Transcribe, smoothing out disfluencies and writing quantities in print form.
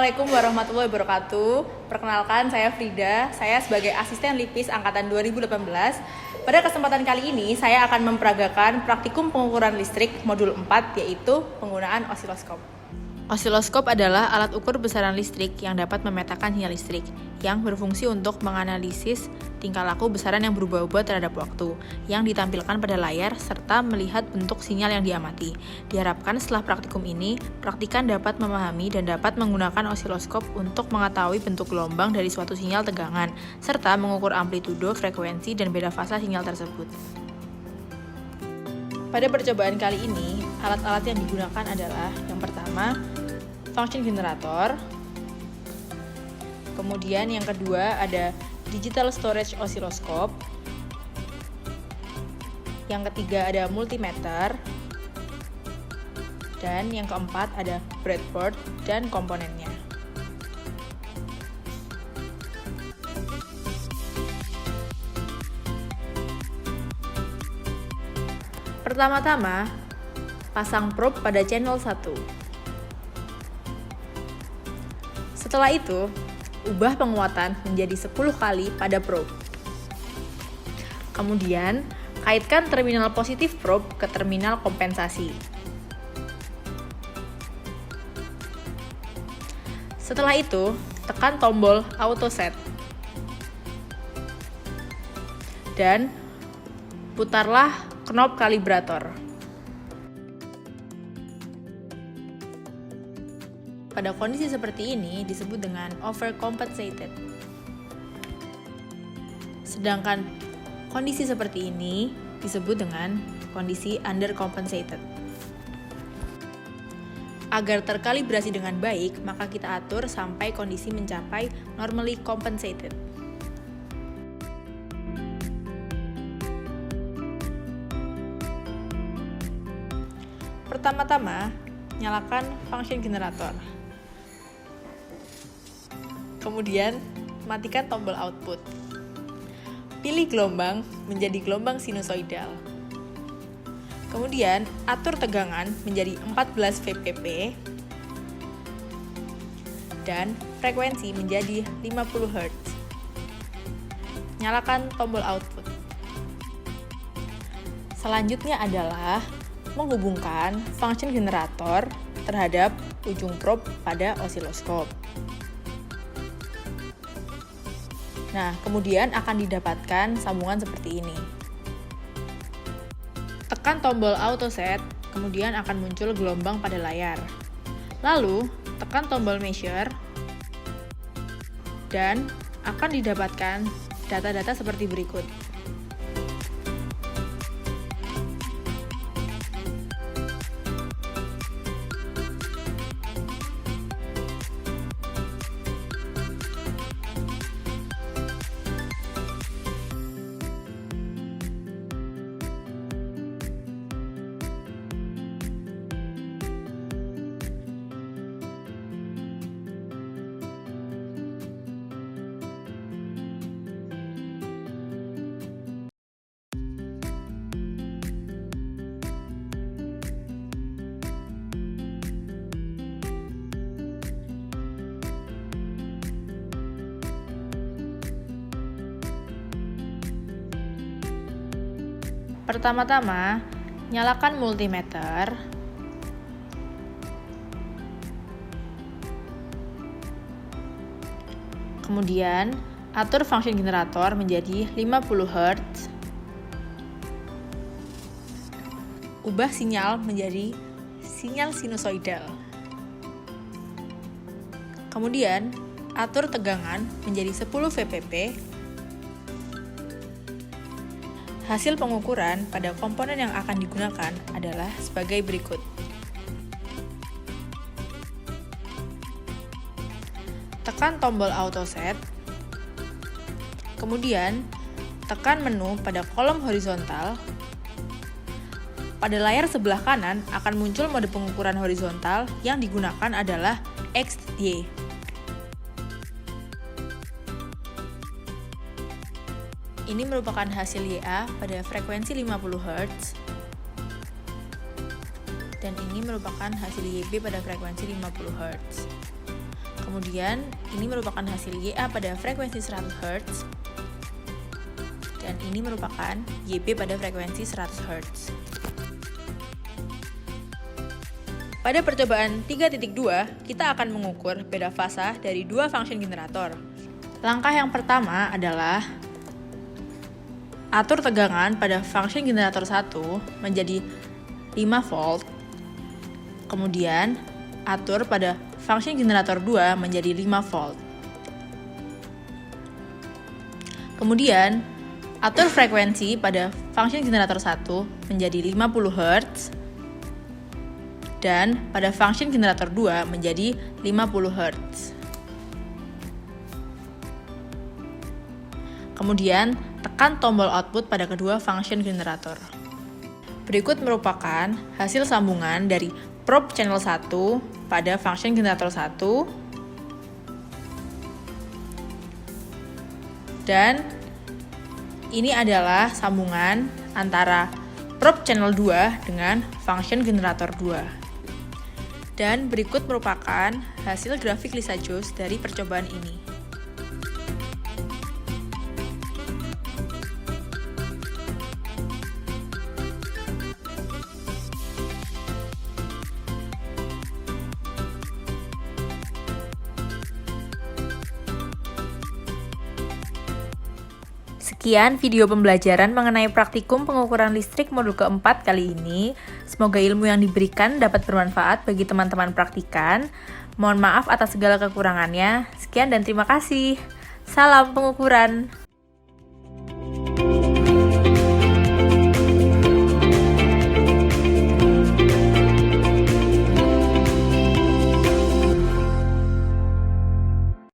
Assalamualaikum warahmatullahi wabarakatuh. Perkenalkan, saya Frida. Saya sebagai asisten LIPIS angkatan 2018. Pada kesempatan kali ini, saya akan memperagakan praktikum pengukuran listrik modul 4, yaitu penggunaan osiloskop. Osiloskop adalah alat ukur besaran listrik yang dapat memetakan sinyal listrik, yang berfungsi untuk menganalisis tingkah laku besaran yang berubah-ubah terhadap waktu, yang ditampilkan pada layar, serta melihat bentuk sinyal yang diamati. Diharapkan setelah praktikum ini, praktikan dapat memahami dan dapat menggunakan osiloskop untuk mengetahui bentuk gelombang dari suatu sinyal tegangan, serta mengukur amplitudo, frekuensi, dan beda fasa sinyal tersebut. Pada percobaan kali ini, alat-alat yang digunakan adalah yang pertama, function generator. Kemudian yang kedua ada digital storage oscilloscope. Yang ketiga ada multimeter. Dan yang keempat ada breadboard dan komponennya. Pertama-tama, pasang probe pada channel 1. Setelah itu, ubah penguatan menjadi 10 kali pada probe. Kemudian, kaitkan terminal positif probe ke terminal kompensasi. Setelah itu, tekan tombol auto set. Dan putarlah knob kalibrator. Pada kondisi seperti ini disebut dengan overcompensated. Sedangkan kondisi seperti ini disebut dengan kondisi undercompensated. Agar terkalibrasi dengan baik, maka kita atur sampai kondisi mencapai normally compensated. Pertama-tama, nyalakan function generator. Kemudian, matikan tombol output. Pilih gelombang menjadi gelombang sinusoidal. Kemudian, atur tegangan menjadi 14 VPP dan frekuensi menjadi 50 Hz. Nyalakan tombol output. Selanjutnya adalah menghubungkan function generator terhadap ujung probe pada osiloskop. Nah, kemudian akan didapatkan sambungan seperti ini. Tekan tombol auto set, kemudian akan muncul gelombang pada layar. Lalu, tekan tombol measure, dan akan didapatkan data-data seperti berikut. Pertama-tama, nyalakan multimeter. Kemudian, atur function generator menjadi 50 Hz. Ubah sinyal menjadi sinyal sinusoidal. Kemudian, atur tegangan menjadi 10 VPP. Hasil pengukuran pada komponen yang akan digunakan adalah sebagai berikut. Tekan tombol auto set. Kemudian, tekan menu pada kolom horizontal. Pada layar sebelah kanan akan muncul mode pengukuran horizontal yang digunakan adalah XY. Ini merupakan hasil YA pada frekuensi 50 Hz. Dan ini merupakan hasil YB pada frekuensi 50 Hz. Kemudian ini merupakan hasil YA pada frekuensi 100 Hz dan ini merupakan YB pada frekuensi 100 Hz. Pada percobaan 3.2, kita akan mengukur beda fasa dari dua function generator. Langkah yang pertama adalah atur tegangan pada function generator 1 menjadi 5 volt. Kemudian atur pada function generator 2 menjadi 5 volt. Kemudian atur frekuensi pada function generator 1 menjadi 50 Hz dan pada function generator 2 menjadi 50 Hz. Kemudian tekan tombol output pada kedua function generator. Berikut merupakan hasil sambungan dari probe channel 1 pada function generator 1 dan ini adalah sambungan antara probe channel 2 dengan function generator 2. Dan berikut merupakan hasil grafik Lisa-Jones dari percobaan ini. Sekian video pembelajaran mengenai praktikum pengukuran listrik modul keempat kali ini. Semoga ilmu yang diberikan dapat bermanfaat bagi teman-teman praktikan. Mohon maaf atas segala kekurangannya. Sekian dan terima kasih. Salam pengukuran.